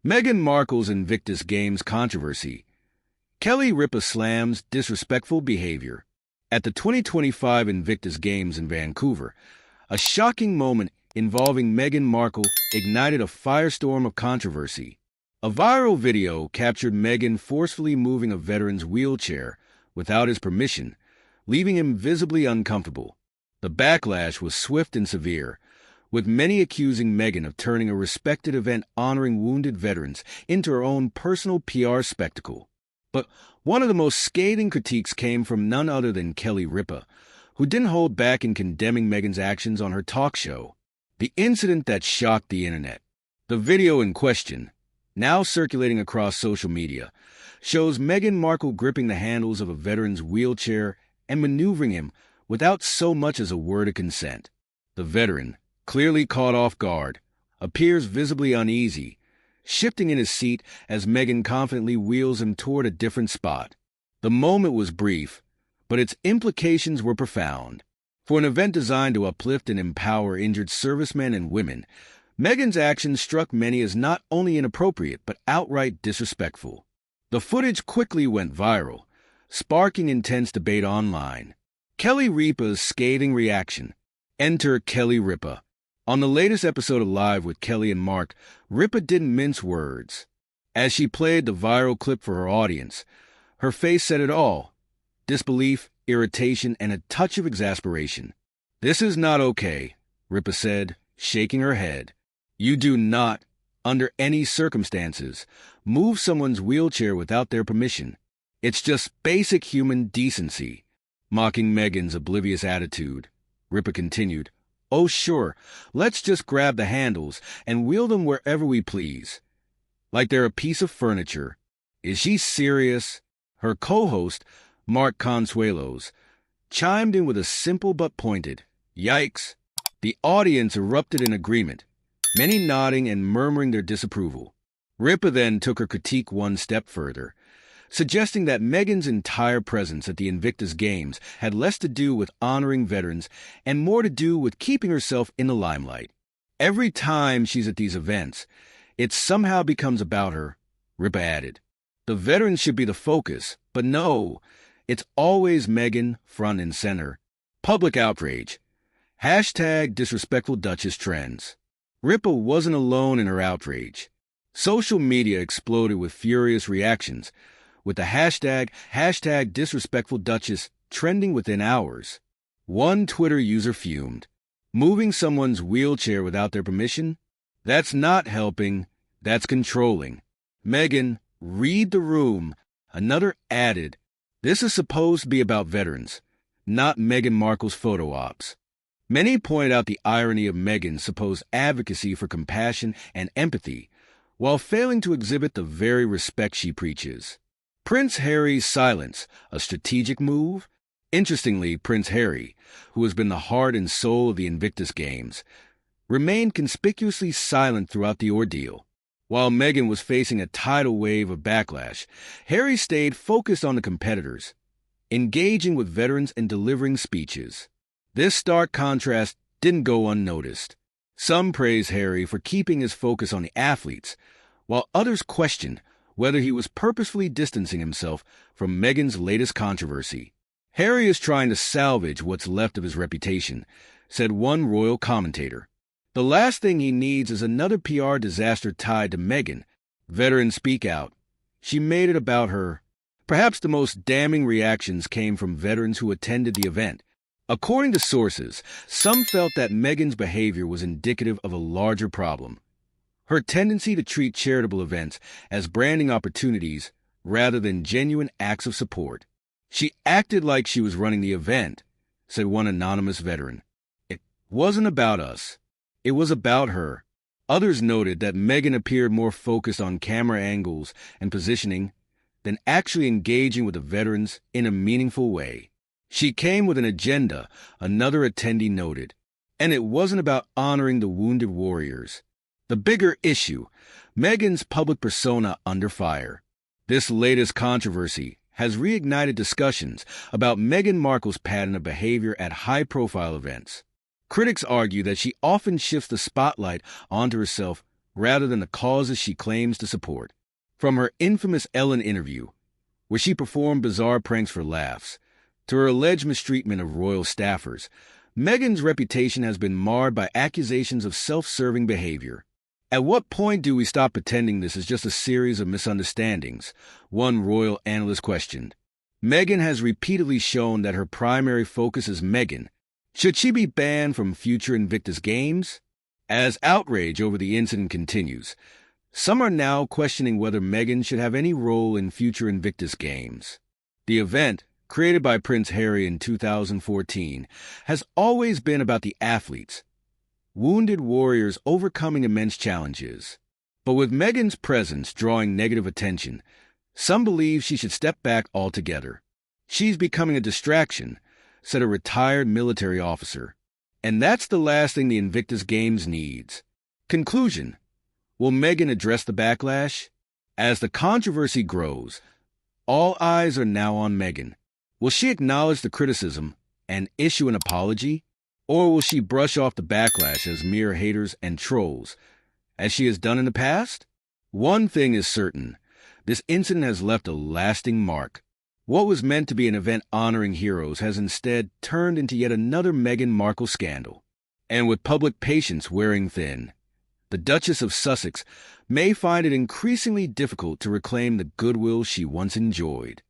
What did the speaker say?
Meghan Markle's Invictus Games controversy. Kelly Ripa slams disrespectful behavior. At the 2025 Invictus Games in Vancouver, a shocking moment involving Meghan Markle ignited a firestorm of controversy. A viral video captured Meghan forcefully moving a veteran's wheelchair without his permission, leaving him visibly uncomfortable. The backlash was swift and severe, with many accusing Meghan of turning a respected event honoring wounded veterans into her own personal PR spectacle. But one of the most scathing critiques came from none other than Kelly Ripa, who didn't hold back in condemning Meghan's actions on her talk show. The incident that shocked the internet. The video in question, now circulating across social media, shows Meghan Markle gripping the handles of a veteran's wheelchair and maneuvering him without so much as a word of consent. The veteran, clearly caught off guard, appears visibly uneasy, shifting in his seat as Meghan confidently wheels him toward a different spot. The moment was brief, but its implications were profound. For an event designed to uplift and empower injured servicemen and women, Meghan's actions struck many as not only inappropriate but outright disrespectful. The footage quickly went viral, sparking intense debate online. Kelly Ripa's scathing reaction. Enter Kelly Ripa. On the latest episode of Live with Kelly and Mark, Ripa didn't mince words. As she played the viral clip for her audience, her face said it all: disbelief, irritation, and a touch of exasperation. "This is not okay," Ripa said, shaking her head. "You do not, under any circumstances, move someone's wheelchair without their permission. It's just basic human decency." Mocking Meghan's oblivious attitude, Ripa continued, "Oh sure, let's just grab the handles and wheel them wherever we please. Like they're a piece of furniture. Is she serious?" Her co-host, Mark Consuelos, chimed in with a simple but pointed, "Yikes." The audience erupted in agreement, many nodding and murmuring their disapproval. Ripa then took her critique one step further, suggesting that Meghan's entire presence at the Invictus Games had less to do with honoring veterans and more to do with keeping herself in the limelight. "Every time she's at these events, it somehow becomes about her," Ripa added. "The veterans should be the focus, but no, it's always Meghan front and center." Public outrage. #disrespectful Duchess trends. Ripa wasn't alone in her outrage. Social media exploded with furious reactions, with the hashtag disrespectful Duchess trending within hours. One Twitter user fumed. "Moving someone's wheelchair without their permission? That's not helping, that's controlling. Meghan, read the room." Another added, "This is supposed to be about veterans, not Meghan Markle's photo ops." Many pointed out the irony of Meghan's supposed advocacy for compassion and empathy, while failing to exhibit the very respect she preaches. Prince Harry's silence, a strategic move? Interestingly, Prince Harry, who has been the heart and soul of the Invictus Games, remained conspicuously silent throughout the ordeal. While Meghan was facing a tidal wave of backlash, Harry stayed focused on the competitors, engaging with veterans and delivering speeches. This stark contrast didn't go unnoticed. Some praised Harry for keeping his focus on the athletes, while others questioned whether he was purposefully distancing himself from Meghan's latest controversy. "Harry is trying to salvage what's left of his reputation," said one royal commentator. "The last thing he needs is another PR disaster tied to Meghan." Veterans speak out. She made it about her. Perhaps the most damning reactions came from veterans who attended the event. According to sources, some felt that Meghan's behavior was indicative of a larger problem: her tendency to treat charitable events as branding opportunities rather than genuine acts of support. "She acted like she was running the event," said one anonymous veteran. "It wasn't about us. It was about her." Others noted that Meghan appeared more focused on camera angles and positioning than actually engaging with the veterans in a meaningful way. "She came with an agenda," another attendee noted, "and it wasn't about honoring the wounded warriors." The bigger issue, Meghan's public persona under fire. This latest controversy has reignited discussions about Meghan Markle's pattern of behavior at high-profile events. Critics argue that she often shifts the spotlight onto herself rather than the causes she claims to support. From her infamous Ellen interview, where she performed bizarre pranks for laughs, to her alleged mistreatment of royal staffers, Meghan's reputation has been marred by accusations of self-serving behavior. At what point do we stop pretending this is just a series of misunderstandings? One royal analyst questioned. Meghan has repeatedly shown that her primary focus is Meghan. Should she be banned from future Invictus Games? As outrage over the incident continues, some are now questioning whether Meghan should have any role in future Invictus Games. The event, created by Prince Harry in 2014, has always been about the athletes, wounded warriors overcoming immense challenges. But with Meghan's presence drawing negative attention, some believe she should step back altogether. She's becoming a distraction, said a retired military officer. And that's the last thing the Invictus Games needs. Conclusion. Will Meghan address the backlash? As the controversy grows, all eyes are now on Meghan. Will she acknowledge the criticism and issue an apology? Or will she brush off the backlash as mere haters and trolls, as she has done in the past? One thing is certain. This incident has left a lasting mark. What was meant to be an event honoring heroes has instead turned into yet another Meghan Markle scandal. And with public patience wearing thin, the Duchess of Sussex may find it increasingly difficult to reclaim the goodwill she once enjoyed.